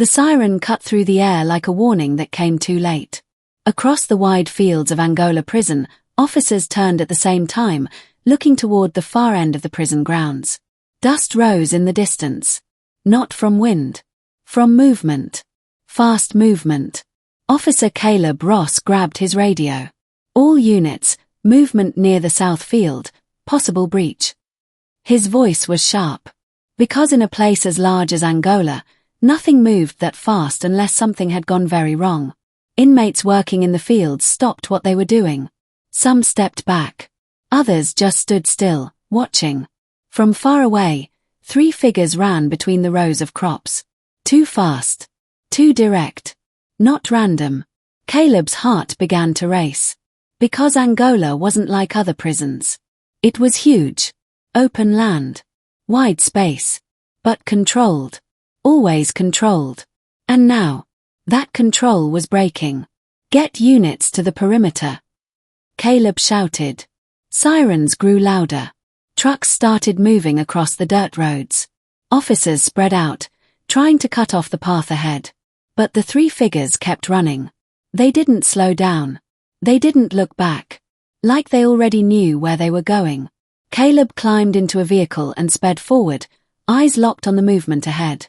The siren cut through the air like a warning that came too late. Across the wide fields of Angola Prison, officers turned at the same time, looking toward the far end of the prison grounds. Dust rose in the distance. Not from wind. From movement. Fast movement. Officer Caleb Ross grabbed his radio. All units, movement near the south field, possible breach. His voice was sharp. Because in a place as large as Angola, nothing moved that fast unless something had gone very wrong. Inmates working in the fields stopped what they were doing. Some stepped back. Others just stood still, watching. From far away, 3 figures ran between the rows of crops. Too fast. Too direct. Not random. Caleb's heart began to race. Because Angola wasn't like other prisons. It was huge. Open land. Wide space. But controlled. Always controlled. And now, that control was breaking. Get units to the perimeter. Caleb shouted. Sirens grew louder. Trucks started moving across the dirt roads. Officers spread out, trying to cut off the path ahead. But the 3 figures kept running. They didn't slow down. They didn't look back. Like they already knew where they were going. Caleb climbed into a vehicle and sped forward, eyes locked on the movement ahead.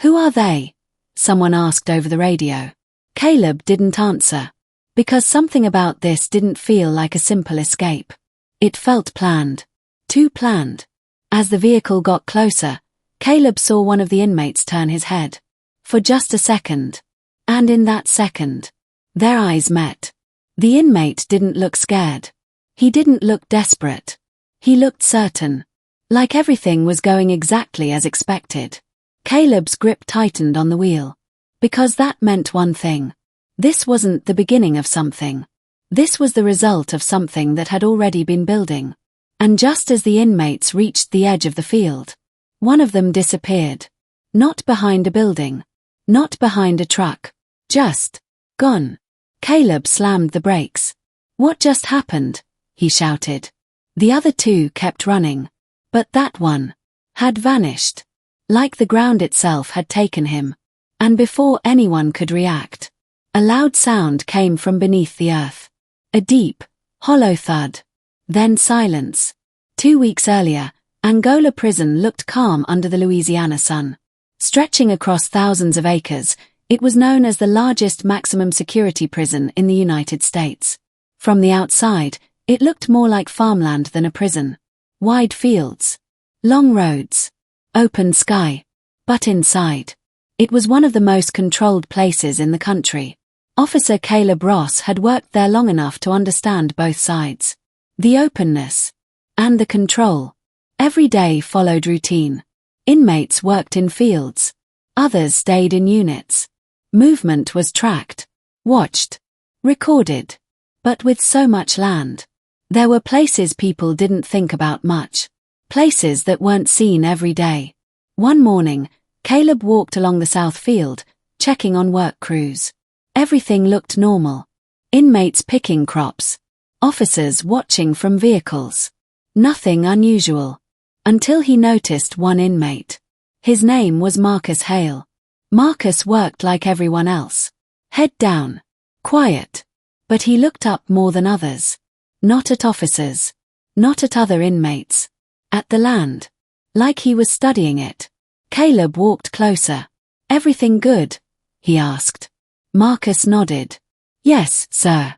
Who are they? Someone asked over the radio. Caleb didn't answer. Because something about this didn't feel like a simple escape. It felt planned. Too planned. As the vehicle got closer, Caleb saw one of the inmates turn his head. For just a second. And in that second, their eyes met. The inmate didn't look scared. He didn't look desperate. He looked certain. Like everything was going exactly as expected. Caleb's grip tightened on the wheel. Because that meant one thing. This wasn't the beginning of something. This was the result of something that had already been building. And just as the inmates reached the edge of the field, one of them disappeared. Not behind a building. Not behind a truck. Just gone. Caleb slammed the brakes. What just happened? He shouted. The other 2 kept running. But that one had vanished. Like the ground itself had taken him. And before anyone could react, a loud sound came from beneath the earth. A deep, hollow thud. Then silence. 2 weeks earlier, Angola Prison looked calm under the Louisiana sun. Stretching across thousands of acres, it was known as the largest maximum security prison in the United States. From the outside, it looked more like farmland than a prison. Wide fields. Long roads. Open sky. But inside, it was one of the most controlled places in the country. Officer Caleb Ross had worked there long enough to understand both sides. The openness. And the control. Every day followed routine. Inmates worked in fields. Others stayed in units. Movement was tracked. Watched. Recorded. But with so much land. There were places people didn't think about much. Places that weren't seen every day. One morning, Caleb walked along the south field, checking on work crews. Everything looked normal. Inmates picking crops. Officers watching from vehicles. Nothing unusual. Until he noticed one inmate. His name was Marcus Hale. Marcus worked like everyone else. Head down. Quiet. But he looked up more than others. Not at officers. Not at other inmates. At the land. Like he was studying it. Caleb walked closer. Everything good? He asked. Marcus nodded. Yes, sir.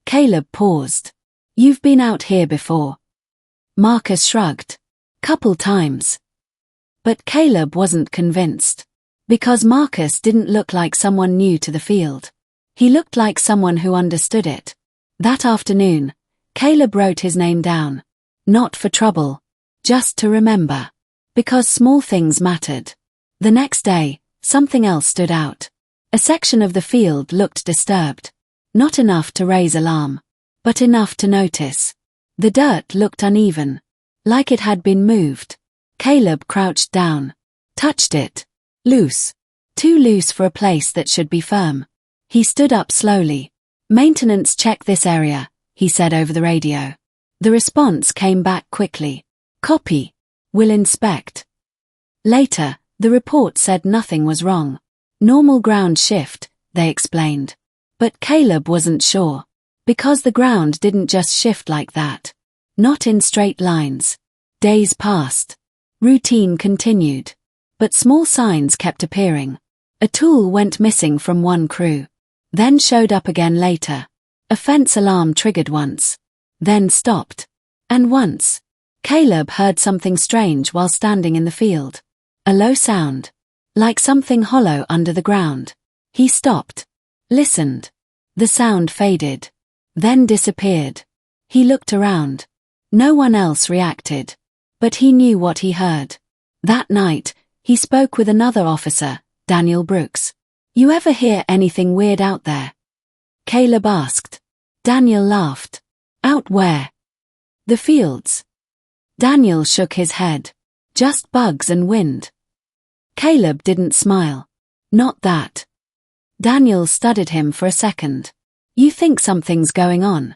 Caleb paused. You've been out here before. Marcus shrugged. Couple times. But Caleb wasn't convinced. Because Marcus didn't look like someone new to the field. He looked like someone who understood it. That afternoon, Caleb wrote his name down. Not for trouble. Just to remember. Because small things mattered. The next day, something else stood out. A section of the field looked disturbed. Not enough to raise alarm. But enough to notice. The dirt looked uneven. Like it had been moved. Caleb crouched down. Touched it. Loose. Too loose for a place that should be firm. He stood up slowly. Maintenance check this area, he said over the radio. The response came back quickly. Copy. Will inspect. Later, the report said nothing was wrong. Normal ground shift, they explained. But Caleb wasn't sure. Because the ground didn't just shift like that. Not in straight lines. Days passed. Routine continued. But small signs kept appearing. A tool went missing from one crew. Then showed up again later. A fence alarm triggered once. Then stopped. And once. Caleb heard something strange while standing in the field. A low sound. Like something hollow under the ground. He stopped. Listened. The sound faded. Then disappeared. He looked around. No one else reacted. But he knew what he heard. That night, he spoke with another officer, Daniel Brooks. You ever hear anything weird out there? Caleb asked. Daniel laughed. Out where? The fields. Daniel shook his head. Just bugs and wind. Caleb didn't smile. Not that. Daniel studied him for a second. You think something's going on?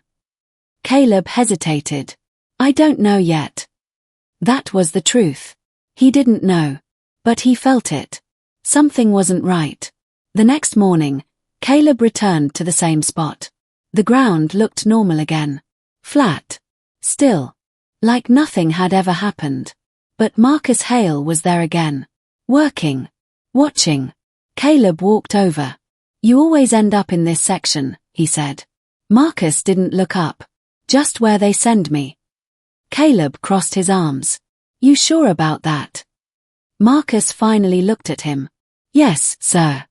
Caleb hesitated. I don't know yet. That was the truth. He didn't know. But he felt it. Something wasn't right. The next morning, Caleb returned to the same spot. The ground looked normal again. Flat. Still. Like nothing had ever happened. But Marcus Hale was there again. Working. Watching. Caleb walked over. You always end up in this section, he said. Marcus didn't look up. Just where they send me. Caleb crossed his arms. You sure about that? Marcus finally looked at him. Yes, sir.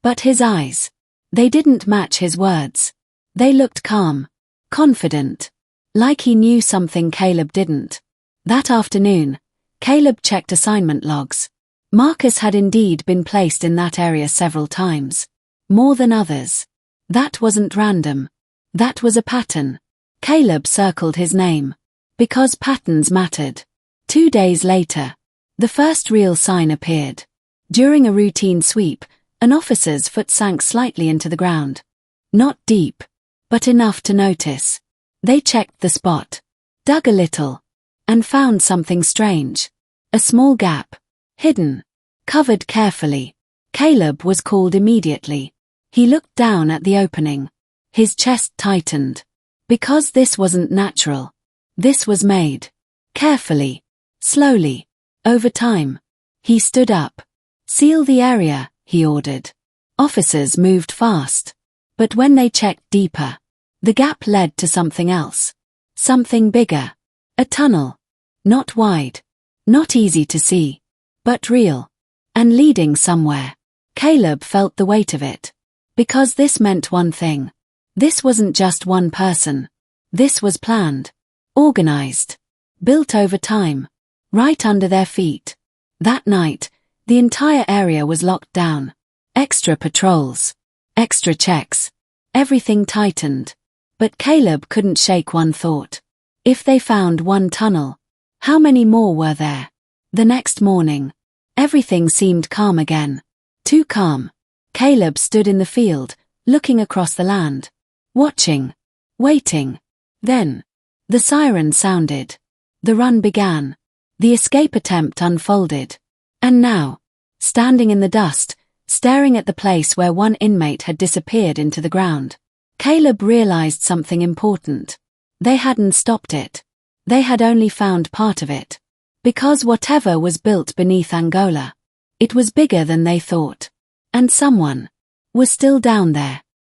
But his eyes. They didn't match his words. They looked calm. Confident. Like he knew something Caleb didn't. That afternoon, Caleb checked assignment logs. Marcus had indeed been placed in that area several times. More than others. That wasn't random. That was a pattern. Caleb circled his name. Because patterns mattered. 2 days later, the first real sign appeared. During a routine sweep, an officer's foot sank slightly into the ground. Not deep, but enough to notice. They checked the spot, dug a little, and found something strange. A small gap. Hidden. Covered carefully. Caleb was called immediately. He looked down at the opening. His chest tightened. Because this wasn't natural. This was made. Carefully. Slowly. Over time. He stood up. Seal the area, he ordered. Officers moved fast. But when they checked deeper, the gap led to something else. Something bigger. A tunnel. Not wide. Not easy to see. But real. And leading somewhere. Caleb felt the weight of it. Because this meant one thing. This wasn't just one person. This was planned. Organized. Built over time. Right under their feet. That night, the entire area was locked down. Extra patrols. Extra checks. Everything tightened. But Caleb couldn't shake one thought. If they found one tunnel, how many more were there? The next morning, everything seemed calm again. Too calm. Caleb stood in the field, looking across the land. Watching. Waiting. Then, the siren sounded. The run began. The escape attempt unfolded. And now, standing in the dust, staring at the place where one inmate had disappeared into the ground, Caleb realized something important. They hadn't stopped it. They had only found part of it. Because whatever was built beneath Angola, it was bigger than they thought. And someone was still down there.